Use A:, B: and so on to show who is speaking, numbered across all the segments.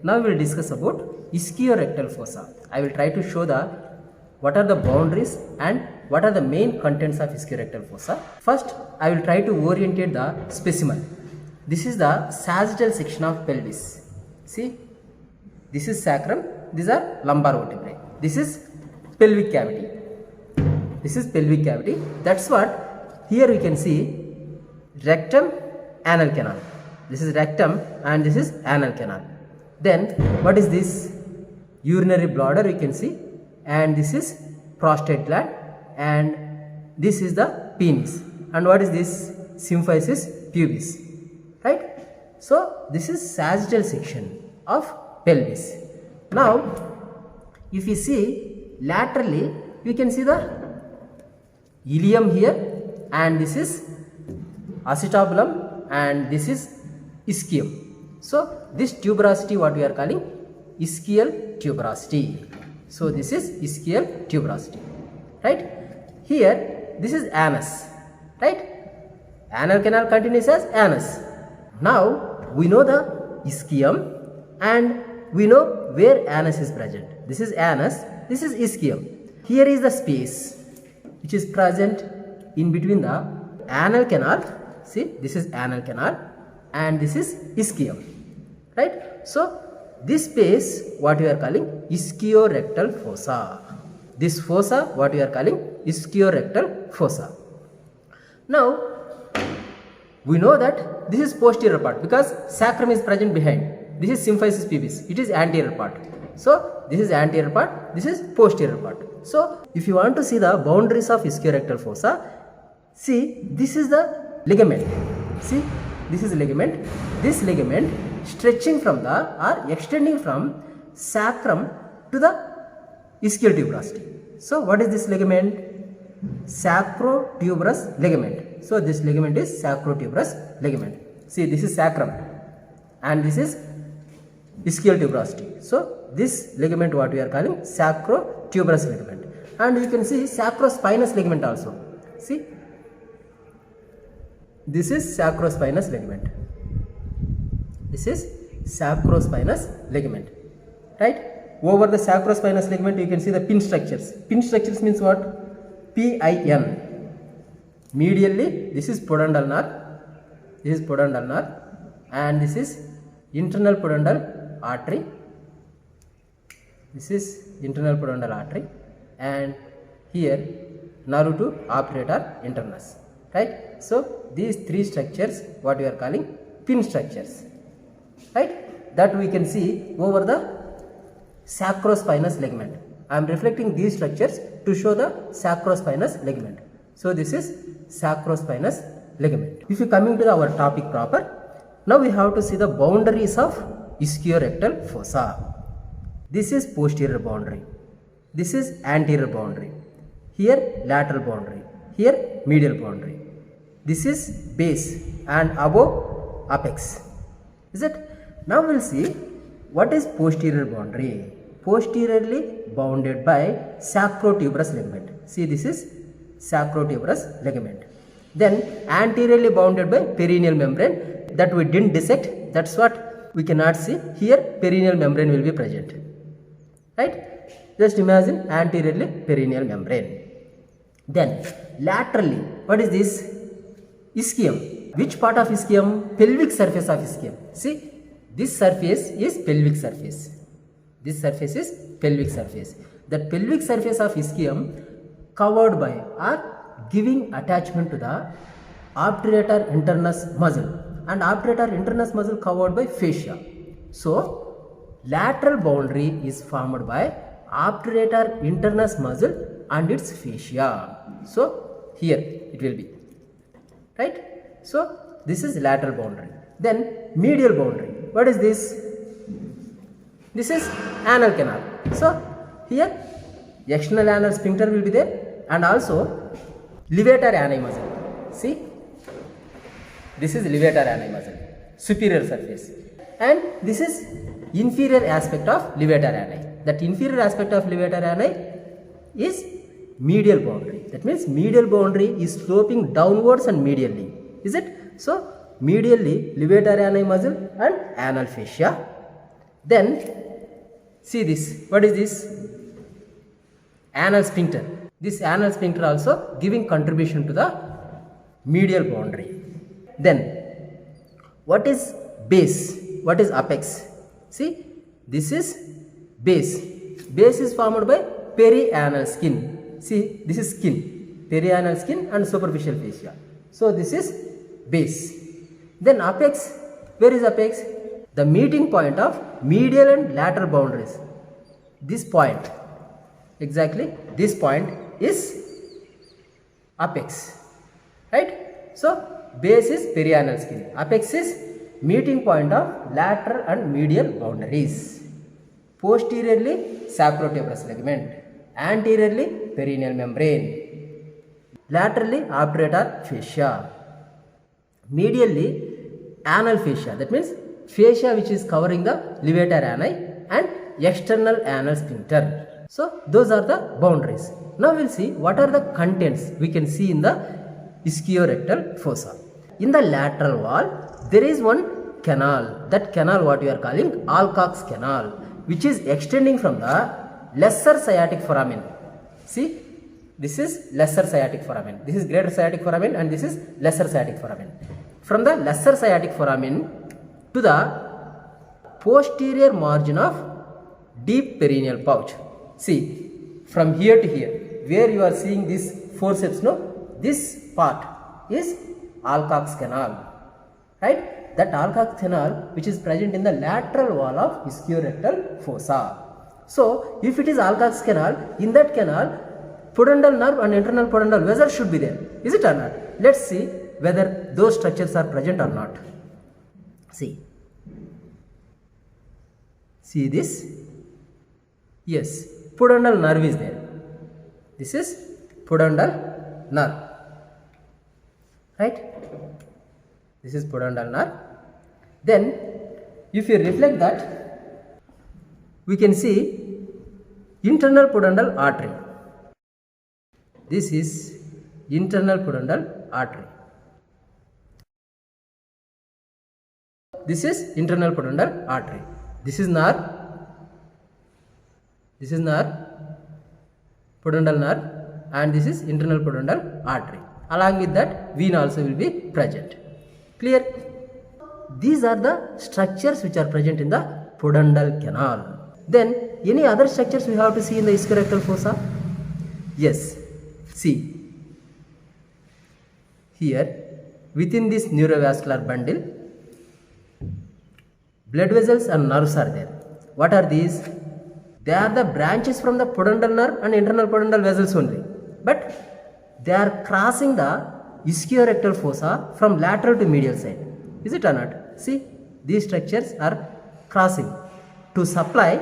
A: Now we will discuss about ischiorectal fossa. I will try to show what are the boundaries and what are the main contents of ischiorectal fossa. First, I will try to orientate the specimen. This is the sagittal section of pelvis. See, this is sacrum, these are lumbar vertebrae. This is pelvic cavity. This is pelvic cavity. That's what here we can see rectum, anal canal. This is rectum and this is anal canal. Then what is this? Urinary bladder we can see, and this is prostate gland, and this is the penis. And what is this? Symphysis pubis. Right? So this is sagittal section of pelvis. Now if you see laterally, we can see the ilium here, and this is acetabulum, and this is ischium. So this tuberosity what we are calling ischial tuberosity. So this is ischial tuberosity, right? Here this is anus, right? Anal canal continues as anus. Now we know the ischium and we know where anus is present. This is anus, this is ischium. Here is the space which is present in between the anal canal. See, this is anal canal and this is ischium, right? So this space what we are calling ischiorectal fossa. This fossa what we are calling ischiorectal fossa. Now we know that this is posterior part because sacrum is present behind. This is symphysis pubis, it is anterior part. So this is anterior part, this is posterior part. So if you want to see the boundaries of ischiorectal fossa, see, this is the ligament. See, this is ligament. This ligament stretching from or extending from sacrum to the ischial tuberosity. So what is this ligament? Sacrotuberous ligament. So this ligament is sacrotuberous ligament. See, this is sacrum and this is ischial tuberosity. So this ligament what we are calling sacrotuberous ligament. And you can see sacrospinous ligament also. See, this is sacrospinous ligament. This is sacrospinous ligament, right? Over the sacrospinous ligament you can see the pin structures. Pin structures means what? PIN. Medially this is pudendal nerve, this is pudendal nerve, and this is internal pudendal artery. This is internal pudendal artery, and here nerve to obturator internus, right? So these three structures what we are calling pin structures, right? That we can see over the sacrospinous ligament. I am reflecting these structures to show the sacrospinous ligament. So this is sacrospinous ligament. If you coming to our topic proper, now we have to see the boundaries of ischiorectal fossa. This is posterior boundary. This is anterior boundary. Here lateral boundary. Here medial boundary. This is base and above apex. Is it? Now we will see what is posterior boundary. Posteriorly bounded by sacrotuberous ligament. See, this is sacrotuberous ligament. Then anteriorly bounded by perineal membrane, that we didn't dissect. That's what we cannot see. Here perineal membrane will be present, right? Just imagine anteriorly perineal membrane. Then laterally, what is this? Ischium. Which part of ischium? Pelvic surface of ischium. See, this surface is pelvic surface. This surface is pelvic surface. That pelvic surface of ischium covered by or giving attachment to the obturator internus muscle, and obturator internus muscle covered by fascia. So lateral boundary is formed by obturator internus muscle and its fascia. So here it will be, right? So this is lateral boundary. Then medial boundary. What is this? This is anal canal. So here external anal sphincter will be there, and also levator ani muscle. See, this is levator ani muscle, superior surface, and this is inferior aspect of levator ani. That inferior aspect of levator ani is medial boundary. That means medial boundary is sloping downwards and medially. Is it? So medially levator ani muscle and anal fascia, Then see this. What is this? Anal sphincter. This anal sphincter also giving contribution to the medial boundary. Then what is base? What is apex? See, this is base. Base is formed by perianal skin. See, this is skin, perianal skin and superficial fascia. So this is base. Then apex. Where is apex? The meeting point of medial and lateral boundaries. This point, exactly this point is apex, right? So base is perianal skin, apex is meeting point of lateral and medial boundaries. Posteriorly sacrotuberous ligament, anteriorly perineal membrane, laterally obturator fascia, medially anal fascia, that means fascia which is covering the levator ani and external anal sphincter. So those are the boundaries. Now we'll see what are the contents we can see in the ischiorectal fossa. In the lateral wall there is one canal. That canal what we are calling Alcock's canal, which is extending from the lesser sciatic foramen. See, this is lesser sciatic foramen, this is greater sciatic foramen and this is lesser sciatic foramen. From the lesser sciatic foramen to the posterior margin of deep perineal pouch. See, from here to here, where you are seeing this forceps, no, this part is Alcock's canal, right? That Alcock's canal which is present in the lateral wall of ischiorectal fossa. So if it is Alcock's canal, in that canal pudendal nerve and internal pudendal vessel should be there, is it or not? Let's see whether those structures are present or not. See this? Yes, pudendal nerve is there. This is pudendal nerve, right? This is pudendal nerve. Then if you reflect that, we can see internal pudendal artery. This is internal pudendal artery. This is internal pudendal artery. This is nerve. This is nerve, pudendal nerve, and this is internal pudendal artery. Along with that, vein also will be present. Clear? These are the structures which are present in the pudendal canal. Then any other structures we have to see in the ischiorectal fossa? Yes. See, here within this neurovascular bundle, blood vessels and nerves are there. What are these? They are the branches from the pudendal nerve and internal pudendal vessels only, but they are crossing the ischiorectal fossa from lateral to medial side. Is it or not? See, these structures are crossing to supply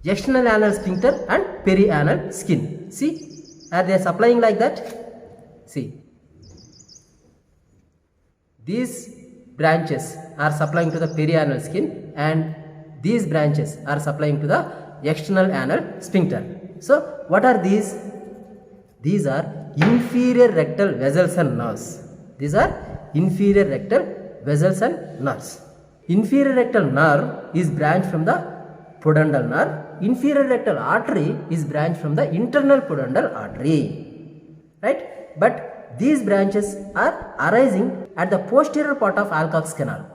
A: external anal sphincter and perianal skin. See, are they supplying like that? See, these branches are supplying to the perianal skin and these branches are supplying to the external anal sphincter. So what are these? These are inferior rectal vessels and nerves. These are inferior rectal vessels and nerves. Inferior rectal nerve is branched from the pudendal nerve. Inferior rectal artery is branched from the internal pudendal artery, right? But these branches are arising at the posterior part of Alcock's canal.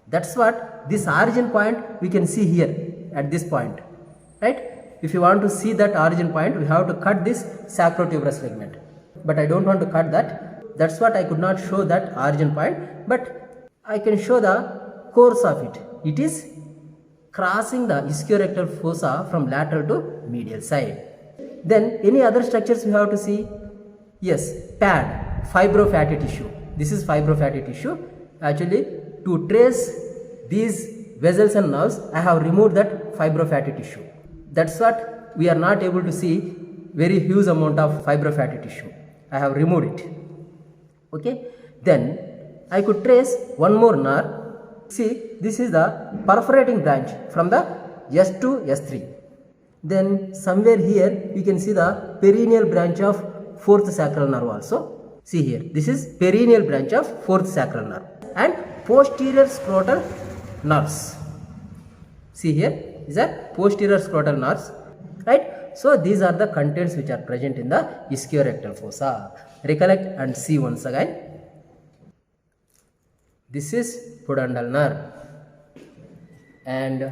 A: That's what this origin point we can see here at this point, right? If you want to see that origin point, we have to cut this sacrotuberous ligament, but I don't want to cut that. That's what I could not show that origin point, but I can show the course of it. It is crossing the ischiorectal fossa from lateral to medial side. Then any other structures we have to see? Yes, pad, fibrofatty tissue. This is fibrofatty tissue. Actually, to trace these vessels and nerves, I have removed that fibrofatty tissue. That's what we are not able to see very huge amount of fibrofatty tissue. I have removed it. Okay. Then I could trace one more nerve. See, this is the perforating branch from the S to S3. Then somewhere here you can see the perineal branch of fourth sacral nerve also. See here, this is perineal branch of fourth sacral nerve and posterior scrotal nerves. See here, these are posterior scrotal nerves, right? So these are the contents which are present in the ischiorectal fossa. Recollect and see once again. This is pudendal nerve, and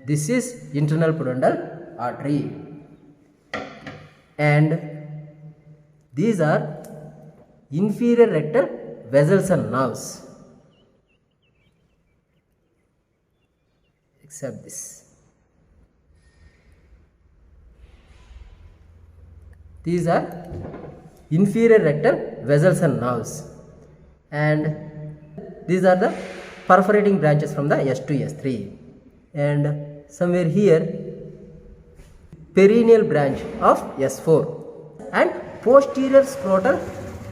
A: this is internal pudendal artery, and these are inferior rectal vessels and nerves, except this. These are inferior rectal vessels and nerves, and these are the perforating branches from the S2 S3, and somewhere here perineal branch of S4 and posterior scrotal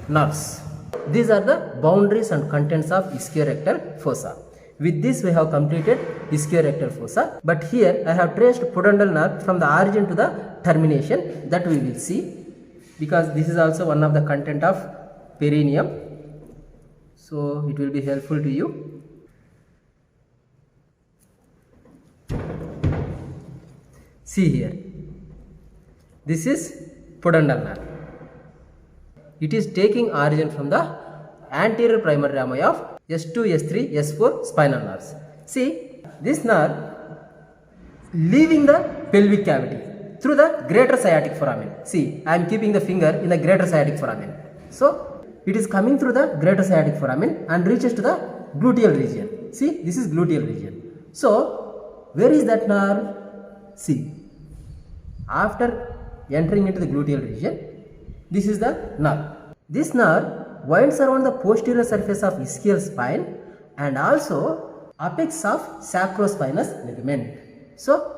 A: nerves. These are the boundaries and contents of ischiorectal fossa. With this we have completed ischiorectal fossa, but here I have traced pudendal nerve from the origin to the termination, that we will see, because this is also one of the content of perineum, so it will be helpful to you. See here, this is pudendal nerve. It is taking origin from the anterior primary rami of S2, S3, S4 spinal nerves. See, this nerve leaving the pelvic cavity through the greater sciatic foramen. See, I am keeping the finger in the greater sciatic foramen. So, it is coming through the greater sciatic foramen and reaches to the gluteal region. See, this is gluteal region. So, where is that nerve? See, after entering into the gluteal region, this is the nerve. This nerve winds around the posterior surface of ischial spine and also apex of sacrospinous ligament. So,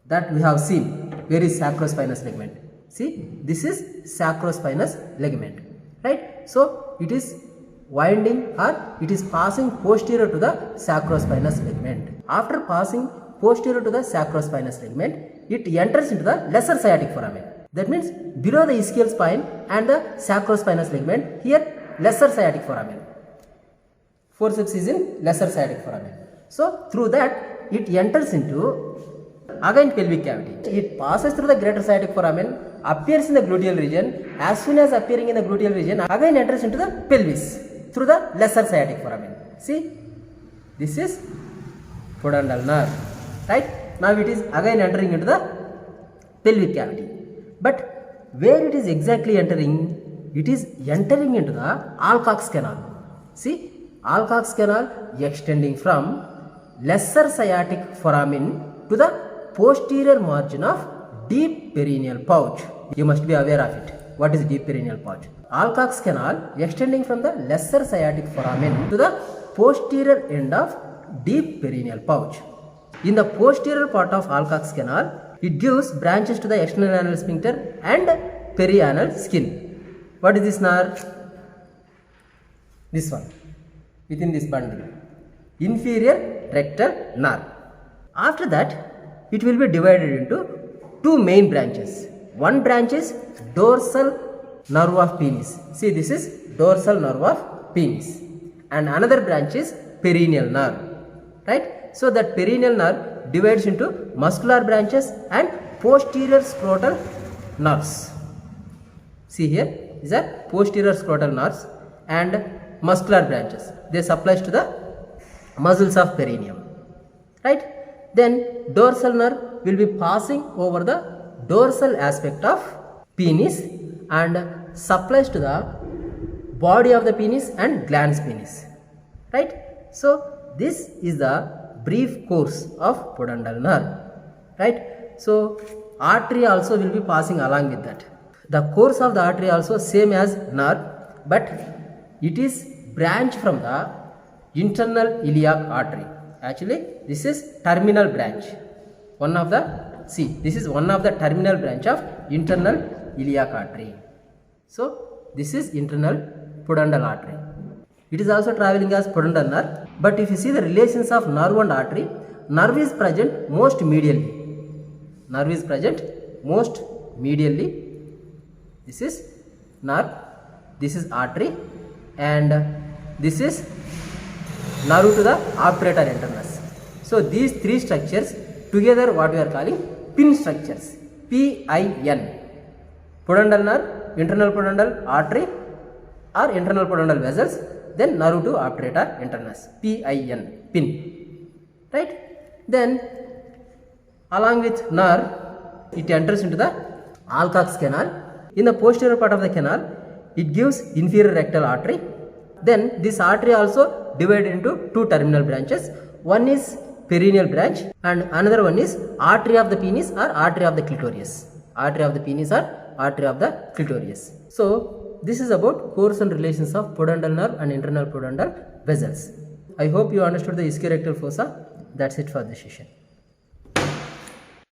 A: that we have seen. Where is sacrospinous ligament? See, this is sacrospinous ligament, right? So, it is winding or it is passing posterior to the sacrospinous ligament. After passing posterior to the sacrospinous ligament, it enters into the lesser sciatic foramen. That means below the ischial spine and the sacrospinous ligament, here lesser sciatic foramen. Forceps is in lesser sciatic foramen. So, through that it enters into again pelvic cavity. It passes through the greater sciatic foramen, appears in the gluteal region. As soon as appearing in the gluteal region, again enters into the pelvis through the lesser sciatic foramen. See, this is pudendal nerve, right? Now it is again entering into the pelvic cavity. But where it is exactly entering? It is entering into the Alcock's canal. See, Alcock's canal extending from lesser sciatic foramen to the posterior margin of deep perineal pouch. You must be aware of it. What is deep perineal pouch? Alcock's canal extending from the lesser sciatic foramen to the posterior end of deep perineal pouch. In the posterior part of Alcock's canal, it gives branches to the external anal sphincter and perianal skin. What is this nerve? This one, within this bundle. Inferior rectal nerve. After that, it will be divided into two main branches. One branch is dorsal nerve of penis. See, this is dorsal nerve of penis. And another branch is perineal nerve. Right? So, that perineal nerve divides into muscular branches and posterior scrotal nerves. See here, these are posterior scrotal nerves and muscular branches. They supplies to the muscles of perineum. Right? Then dorsal nerve will be passing over the dorsal aspect of penis and supplies to the body of the penis and glans penis. Right? So, this is the brief course of pudendal nerve. Right? So, artery also will be passing along with that. The course of the artery also same as nerve, but it is branch from the internal iliac artery. Actually, this is terminal branch. One of the, see, this is one of the terminal branch of internal iliac artery. So, this is internal pudendal artery. It is also traveling as pudendal nerve, but if you see the relations of nerve and artery, nerve is present most medially. Nerve is present most medially. This is nerve, this is artery, and this is nerve to the obturator internus. So these three structures together what we are calling pin structures. PIN. Pudendal nerve, internal pudendal artery or internal pudendal vessels, then nerve to obturator internus. PIN. Pin. Right? Then along with nerve, it enters into the Alcock's canal. In the posterior part of the canal, it gives inferior rectal artery. Then this artery also divided into two terminal branches. One is perineal branch and another one is artery of the penis or artery of the clitorius. Artery of the penis or artery of the clitorius. So this is about course and relations of pudendal nerve and internal pudendal vessels. I hope you understood the ischiorectal fossa. That's it for this session.